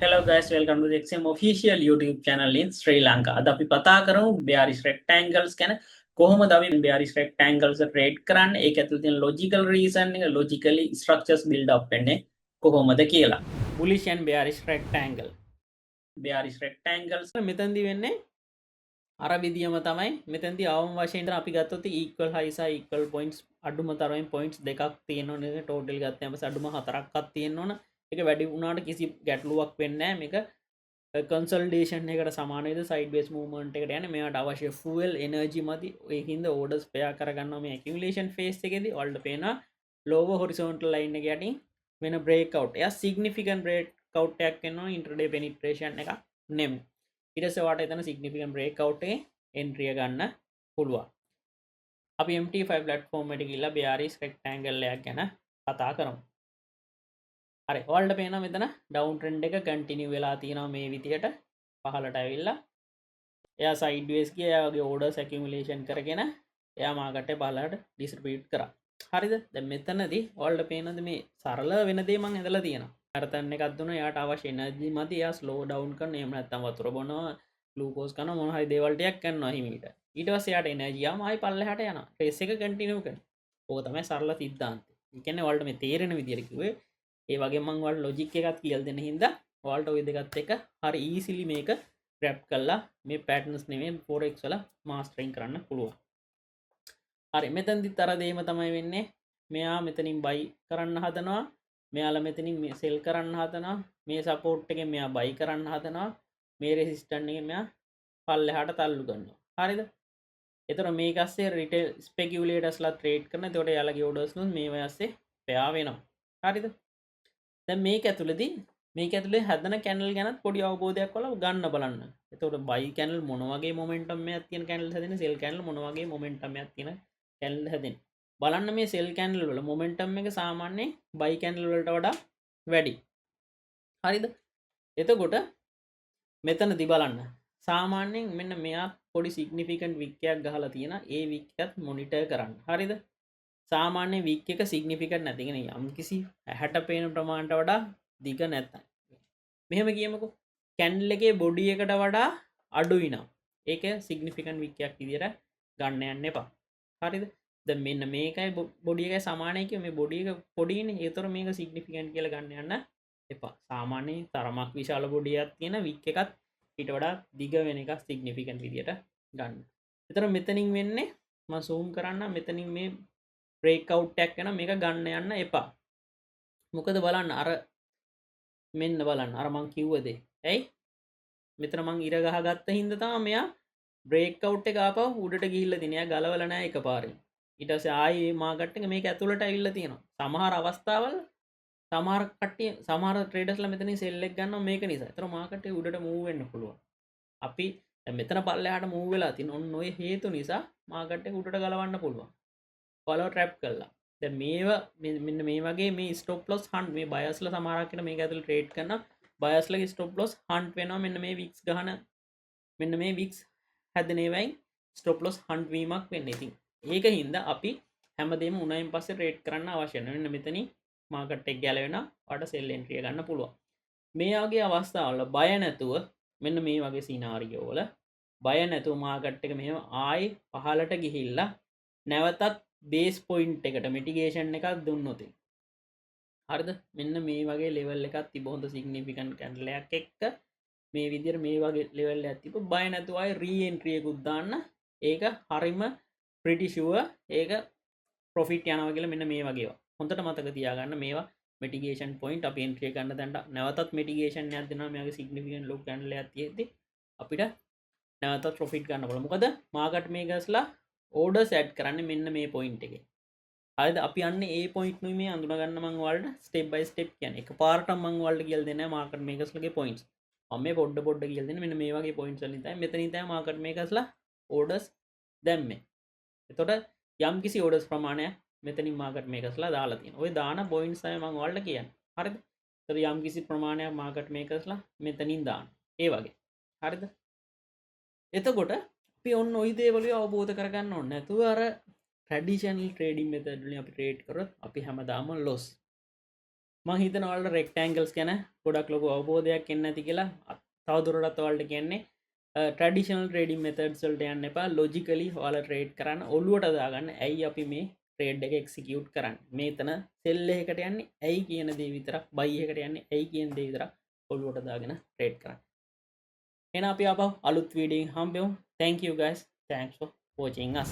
Hello guys, welcome to the XM official YouTube channel in Sri Lanka. අද අපි කතා කරමු bearish rectangles ගැන. කොහොමද අපි bearish rectangles trade කරන්නේ? ඒක ඇතුළේ තියෙන logical reason එක, logically structures build up වෙන්නේ කොහොමද කියලා. bullish and bearish rectangle. bearish rectangles මෙතනදී වෙන්නේ අර විදියම තමයි. මෙතනදී අවම වශයෙන් අපි ගත්තොත් equal high සහ equal points අඩුම තරමින් points දෙකක් තියෙනවනේ. total ගත්තම අඩුම හතරක්වත් තියෙනවනේ. ඒක වැඩි වුණාට කිසි ගැටලුවක් වෙන්නේ නැහැ. මේක කන්සල්ටේෂන් එකට සමානද සයිඩ්බේස් මූවමන්ට් එකට යන්නේ. මෙයාට අවශ්‍ය ෆුවල් එනර්ජි මදි. ඒකින්ද ඕඩර්ස් පෙයා කරගන්නවා මේ ඇකියුමුලේෂන් ෆේස් එකේදී. ඔයාලට පේනවා ලෝවර් හොරිසොන්ටල් ලයින් එක යටින් වෙන බ්‍රේක් අවුට්. එයා සිග්නිෆිකන්ට් බ්‍රේක් අවුට් එකක් වෙනවා ඉන්ටර්ඩේ පෙනිට්‍රේෂන් එක නෙමෙයි. ඊට පස්සේ වාට එතන සිග්නිෆිකන්ට් බ්‍රේක් අවුට් එකේ එන්ට්‍රි එක ගන්න පුළුවන්. අපි MT5 platform එකට ගිහලා bearish rectangle එකක් ගැන කතා කරමු. හරි ඔයාලට පේනවා මෙතන ඩවුන් ට්‍රෙන්ඩ් එක කන්ටිනියු වෙලා තියෙනවා මේ විදියට පහළට ඇවිල්ලා. එයා සයිඩ්වේස් ගියා. එයාගේ ඕඩර්ස් ඇකියුමුලේෂන් කරගෙන එයා මාකට් එක පහළට ඩිස්ට්‍රිබියුට් කරා. හරිද? දැන් මෙතනදී ඔයාලට පේනද මේ සරල වෙන දේ මම ඇදලා තියෙනවා. මැරතන් එකක් දුන්නා. එයාට අවශ්‍ය එනර්ජි මදි. එයා ස්ලෝ ඩවුන් කරන. එහෙම නැත්නම් වතුර බොනවා, ග්ලූකෝස් කනවා, මොන හරි දේවල් ටිකක් කරනවා හිමීට. ඊට පස්සේ එයාට එනර්ජි ආවම ආයි පල්ලෙහාට යනවා. ට්‍රේස් එක කන්ටිනියු කරනවා. ඕක තමයි සරල සිද්ධාන්තය. ඒ කියන්නේ ඔයාලට මේ තේරෙන විදියට කිව්වේ ඒ වගේ මං ඔයාලට ලොජික් එකක් කියලා දෙන්න හින්දා ඔයාලට ওই දෙකත් එක හරි ඊසිලි මේක ග්‍රැබ් කරලා මේ පැටර්න්ස් නෙමෙයි forex වල මාස්ටරින් කරන්න පුළුවන්. හරි මෙතනදිත් අර දෙයම තමයි වෙන්නේ. මෙයා මෙතනින් බයි කරන්න හදනවා. මෙයාලා මෙතනින් මේ සෙල් කරන්න හදනවා. මේ සපෝට් එකෙන් මෙයා බයි කරන්න හදනවා. මේ රෙසිස්ටන්ට් එකෙන් මෙයා පල්ලෙහාට තල්ලු කරනවා. හරිද? එතකොට මේක ඇස්සේ රිටේල් ස්පෙකියුලේටර්ස්ලා ට්‍රේඩ් කරන. එතකොට යාලගේ ඕඩර්ස් නුත් මේ වගේ ඇස්සේ පෙයා වෙනවා. හරිද? දැන් මේක ඇතුළේ හැදෙන කැන්ඩල් ගැනත් පොඩි අවබෝධයක් වල ගන්න බලන්න. එතකොට බයි කැන්ඩල් මොන වගේ මොමන්ටම් එකක් තියෙන කැන්ඩල් හැදෙන්නේ, සෙල් කැන්ඩල් මොන වගේ මොමන්ටම් එකක් තියෙන කැන්ඩල් හැදෙන්නේ. බලන්න මේ සෙල් කැන්ඩල් වල මොමන්ටම් එක සාමාන්‍යයෙන් බයි කැන්ඩල් වලට වඩා වැඩි. හරිද? එතකොට මෙතනදී බලන්න. සාමාන්‍යයෙන් මෙන්න මෙයා පොඩි සිග්නිෆිකන්ට් වික් එකක් ගහලා තියෙන. ඒ වික් එකත් මොනිටර් කරන්න. හරිද? සාමාන්‍ය වික් එක සිග්නිෆිකන්ට් නැති කෙනෙක් යම්කිසි ඇහැට පේන ප්‍රමාණයට වඩා දිග නැත්නම් මෙහෙම කියමුකෝ කැන්ඩල් එකේ බොඩි එකට වඩා අඩුයි නම් ඒක සිග්නිෆිකන්ට් වික් එකක් විදියට ගන්න යන්න එපා. හරිද? දැන් මෙන්න මේකයි බොඩි එකයි සමානයි කිය මේ බොඩි එක පොඩිනේ. ඒතර මේක සිග්නිෆිකන්ට් කියලා ගන්න යන්න එපා. සාමාන්‍යයෙන් තරමක් විශාල බොඩියක් තියෙන වික් එකත් ඊට වඩා දිග වෙන එකක් සිග්නිෆිකන්ට් විදියට ගන්න. ඒතර මෙතනින් වෙන්නේ මම zoom කරන්න මෙතනින් මේ බ්‍රේක් අවුට් එකක් යන මේක ගන්න යන්න එපා. මොකද බලන්න අර මෙන්න බලන්න අර මං කිව්ව දේ. ඇයි? මෙතන මං ඉර ගහගත්ත හින්දා තමයි මෙයා බ්‍රේක් අවුට් එක ආපහු උඩට ගිහිල්ලා තියෙන. එයා ගලවලා නැහැ එකපාරේ. ඊට පස්සේ ආයේ මාකට් එක මේක ඇතුළට ඇවිල්ලා තියෙනවා. සමහර අවස්ථාවල සමහර කට්ටිය සමහර ට්‍රේඩර්ස්ලා මෙතනින් සෙල් එක ගන්නවා මේක නිසා. ඒතර මාකට් එක උඩට මූව් වෙන්න පුළුවන්. අපි දැන් මෙතන පල්ලෙහාට මූව් වෙලා තියෙන ඔන්න ඔය හේතු නිසා මාකට් එක උඩට ගලවන්න පුළුවන්. ෆලෝ ට්‍රැප් කරලා. දැන් මේවා මෙන්න මේ වගේ මේ ස්ටොප් ලොස් හන්ට් මේ බයස්ලා සමහරක් කෙනා මේක ඇතුළේ ට්‍රේඩ් කරන බයස්ලාගේ ස්ටොප් ලොස් හන්ට් වෙනවා මෙන්න මේ වික්ස් ගහන මෙන්න මේ වික්ස් හැදෙන ඒවායින් ස්ටොප් ලොස් හන්ට් වීමක් වෙන්නේ. ඉතින් ඒක හින්දා අපි හැමදේම උණයින් පස්සේ ට්‍රේඩ් කරන්න අවශ්‍ය නැහැ. මෙන්න මෙතනින් මාකට් එක ගැලවෙනවා. ඔයාලට සෙල් එන්ට්‍රි එක ගන්න පුළුවන්. මේ වගේ අවස්ථාවල බය නැතුව මෙන්න මේ වගේ සිනාරියෝ වල බය නැතුව මාකට් එක මෙහෙම ආයි පහලට ගිහිල්ලා නැවතත් බේස් පොයින්ට් එකට මිටිගේෂන් එකක් දුන්නොත් හරිද? මෙන්න මේ වගේ ලෙවල් එකක් තිබ්බ හොඳ සිග්නිෆිකන්ට් කැන්ඩල් එකක් එක්ක මේ විදිහට මේ වගේ ලෙවල් එකක් තිබ්බ බය නැතුව ආයි రీ එන්ට්‍රි එකකුත් දාන්න. ඒක හරිම ප්‍රිටි ෂුවර්. ඒක ප්‍රොෆිට් යනවා කියලා මෙන්න මේ වගේ ඒවා. හොඳට මතක තියාගන්න මේවා මිටිගේෂන් පොයින්ට් අපි එන්ට්‍රි එක ගන්න දැන් නැවතත් මිටිගේෂන් එකක් දෙනවා. මේවගේ සිග්නිෆිකන්ට් ලොක් කැන්ඩල් එකක් තියෙද්දි අපිට නැවතත් ප්‍රොෆිට් ගන්න පුළුවන්. මොකද මාකට් මේකර්ස්ලා ඕඩර්ස් ඇඩ් කරන්නේ මෙන්න මේ පොයින්ට් එකේ. හරිද? අපි යන්නේ ඒ පොයින්ට් නුයි මේ අඳුන ගන්න මම ඔයාලට ස්ටෙප් බයි ස්ටෙප් කියන්නේ. එකපාරටම මම ඔයාලට කියලා දෙන්නේ නැහැ මාකට් මේකර්ස්ලාගේ පොයින්ට්ස්. මම මේ පොඩ්ඩ කියලා දෙන්නේ මෙන්න මේ වගේ පොයින්ට්ස් වලින් තමයි මෙතනින් තමයි මාකට් මේකර්ස්ලා ඕඩර්ස් දැම්මේ. එතකොට යම් කිසි ඕඩර්ස් ප්‍රමාණයක් මෙතනින් මාකට් මේකර්ස්ලා දාලා තියෙනවා. ওই දාන පොයින්ට්ස් තමයි මම ඔයාලට කියන්නේ. හරිද? එතකොට යම් කිසි ප්‍රමාණයක් මාකට් මේකර්ස්ලා මෙතනින් දාන. ඒ වගේ. හරිද? එතකොට අපි ඔන්න ওই දේවල් අවබෝධ කරගන්න ඕනේ. නැතුව අර ට්‍රැඩිෂනල් ට්‍රේඩින් මෙතඩ් වලින් අපි ට්‍රේඩ් කරොත් අපි හැමදාම ලොස්. මං හිතනවා ඔයාලට රෙක්ටැන්ගල්ස් ගැන ගොඩක් ලොකු අවබෝධයක් එන්න ඇති කියලා. තවදුරටත් ඔයාලට කියන්නේ ට්‍රැඩිෂනල් ට්‍රේඩින් මෙතඩ්ස් වලට යන්න එපා. ලොජිකලි ඔයාලා ට්‍රේඩ් කරන්න ඔළුවට දාගන්න. ඇයි අපි මේ ට්‍රේඩ් එක එක්සිකියුට් කරන්නේ? මේතන සෙල් එකකට යන්නේ ඇයි කියන දේ විතරක්, බයි එකට යන්නේ ඇයි කියන දේ විතරක් ඔළුවට දාගෙන ට්‍රේඩ් කරන්න. එහෙනම් අපි ආපහු අලුත් වීඩියෝ එකකින් හම්බෙමු. Thank you guys. Thanks for watching us.